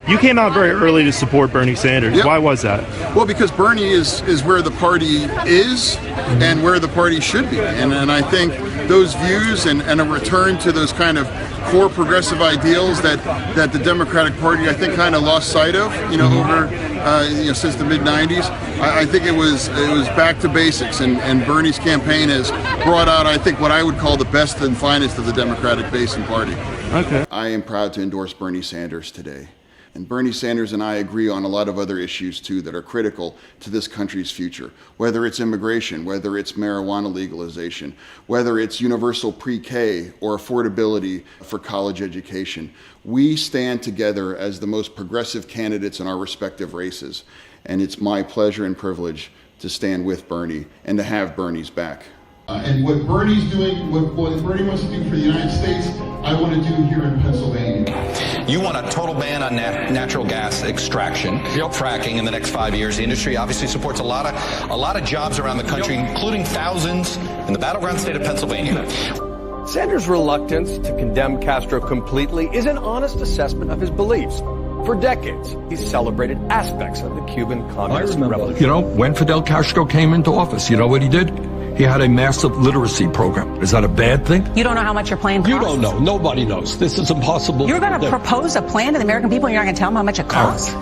You came out very early to support Bernie Sanders. Yep. Why was that? Well, because Bernie is where the party is and where the party should be. And I think those views and a return to those kind of core progressive ideals that the Democratic Party, I think, kind of lost sight of, over since the mid-'90s. I think it was back to basics, and Bernie's campaign has brought out, I think, what I would call the best and finest of the Democratic base and party. Okay. I am proud to endorse Bernie Sanders today. And Bernie Sanders and I agree on a lot of other issues, too, that are critical to this country's future, whether it's immigration, whether it's marijuana legalization, whether it's universal pre-K or affordability for college education. We stand together as the most progressive candidates in our respective races. And it's my pleasure and privilege to stand with Bernie and to have Bernie's back. And what Bernie's doing, what Bernie wants to do for the United States, I want to do here in Pennsylvania. You want a total ban on natural gas extraction, fracking in the next 5 years. The industry obviously supports a lot of jobs around the country, including thousands in the battleground state of Pennsylvania. Sanders' reluctance to condemn Castro completely is an honest assessment of his beliefs. For decades, he's celebrated aspects of the Cuban Communist Revolution. When Fidel Castro came into office, you know what he did? He had a massive literacy program. Is that a bad thing? You don't know how much your plan costs? You don't know. Nobody knows. This is impossible. You're going to propose a plan to the American people and you're not going to tell them how much it costs?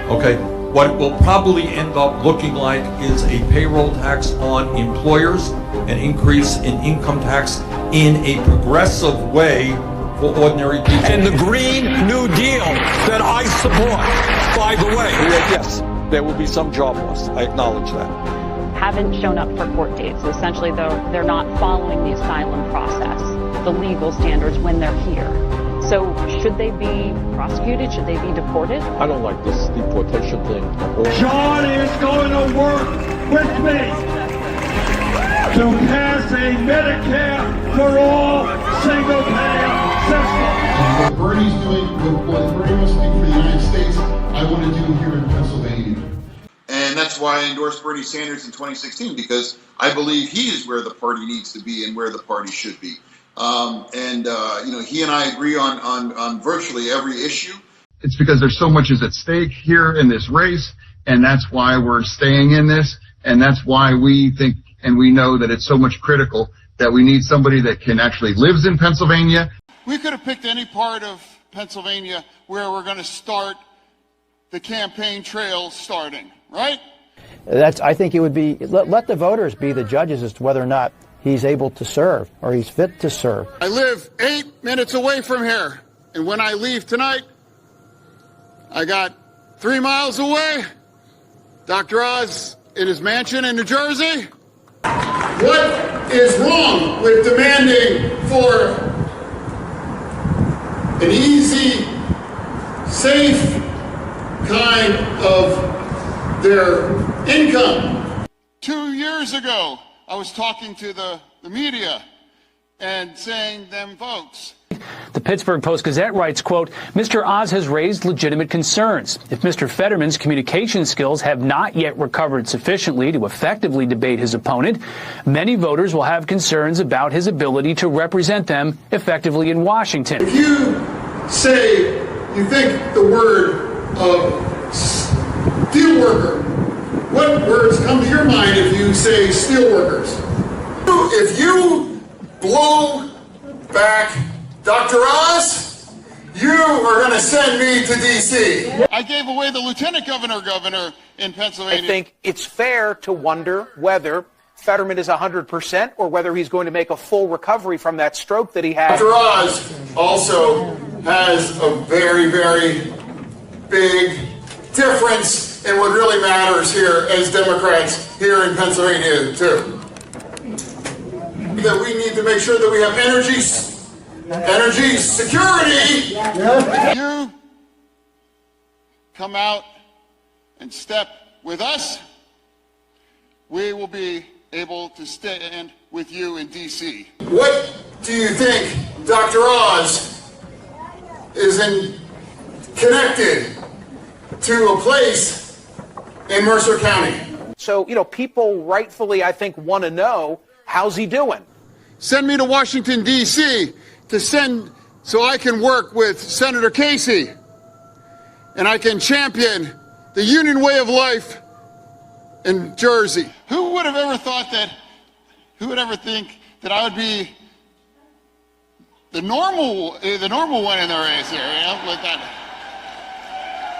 Okay. What it will probably end up looking like is a payroll tax on employers, an increase in income tax in a progressive way for ordinary people. And the Green New Deal that I support, by the way. Yes, there will be some job loss. I acknowledge that. Haven't shown up for court dates. So essentially, though, they're not following the asylum process, the legal standards when they're here. So should they be prosecuted? Should they be deported? I don't like this deportation thing at all. John is going to work with me to pass a Medicare for all single-payer system. What Bernie's doing, what Bernie wants to do for the United States, I want to do here in Pennsylvania. And that's why I endorsed Bernie Sanders in 2016, because I believe he is where the party needs to be and where the party should be. He and I agree on virtually every issue. It's because there's so much is at stake here in this race, and that's why we're staying in this, and that's why we think and we know that it's so much critical that we need somebody that can actually lives in Pennsylvania. We could have picked any part of Pennsylvania where we're going to start the campaign trail starting, right? I think it would be, let the voters be the judges as to whether or not he's able to serve or he's fit to serve. I live 8 minutes away from here, and when I leave tonight, I got 3 miles away, Dr. Oz in his mansion in New Jersey. What is wrong with demanding for an easy, safe kind of their income? 2 years ago, I was talking to the media and saying them folks. The Pittsburgh Post-Gazette writes, quote, Mr. Oz has raised legitimate concerns. If Mr. Fetterman's communication skills have not yet recovered sufficiently to effectively debate his opponent, many voters will have concerns about his ability to represent them effectively in Washington. If you say you think the word of steelworker, what words come to your mind if you say steelworkers? If you blow back Dr. Oz, you are going to send me to D.C. I gave away the lieutenant governor in Pennsylvania. I think it's fair to wonder whether Fetterman is 100% or whether he's going to make a full recovery from that stroke that he had. Dr. Oz also has a very, very big difference in what really matters here as Democrats here in Pennsylvania, too. That we need to make sure that we have energy security. If you come out and step with us, we will be able to stand with you in D.C. What do you think Dr. Oz is connected to a place in Mercer County? So, people rightfully, I think, want to know, how's he doing? Send me to Washington, D.C. so I can work with Senator Casey and I can champion the union way of life in Jersey. Who would have ever thought that, who would ever think that I would be the normal one in the race here, you know, with that.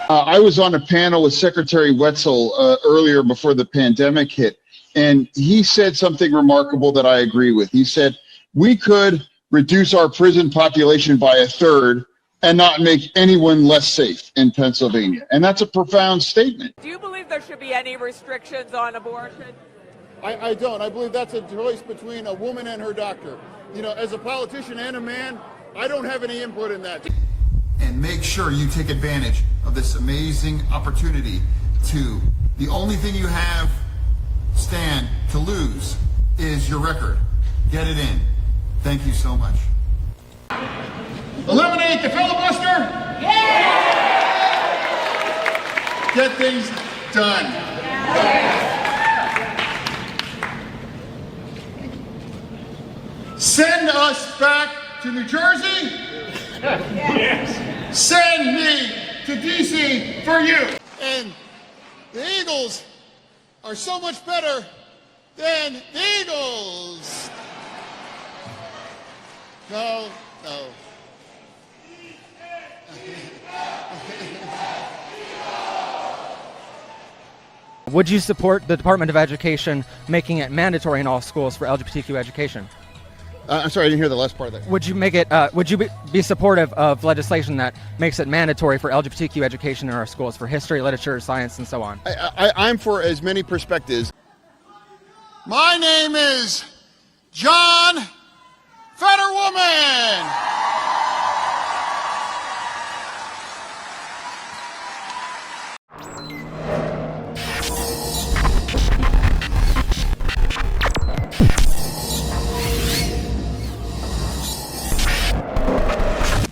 I was on a panel with Secretary Wetzel earlier before the pandemic hit, and he said something remarkable that I agree with. He said, we could reduce our prison population by a third and not make anyone less safe in Pennsylvania. And that's a profound statement. Do you believe there should be any restrictions on abortion? I don't. I believe that's a choice between a woman and her doctor. You know, as a politician and a man, I don't have any input in that. And make sure you take advantage of this amazing opportunity to, the only thing you have, Stan, to lose is your record. Get it in. Thank you so much. Eliminate the filibuster? Yeah! Get things done. Yeah. Send us back to New Jersey? Yes. Send me to D.C. for you. And the Eagles are so much better than the Eagles. No. Would you support the Department of Education making it mandatory in all schools for LGBTQ education? I'm sorry, I didn't hear the last part of that. Would you make it? Would you be supportive of legislation that makes it mandatory for LGBTQ education in our schools for history, literature, science, and so on? I'm for as many perspectives. My name is John Fetterman.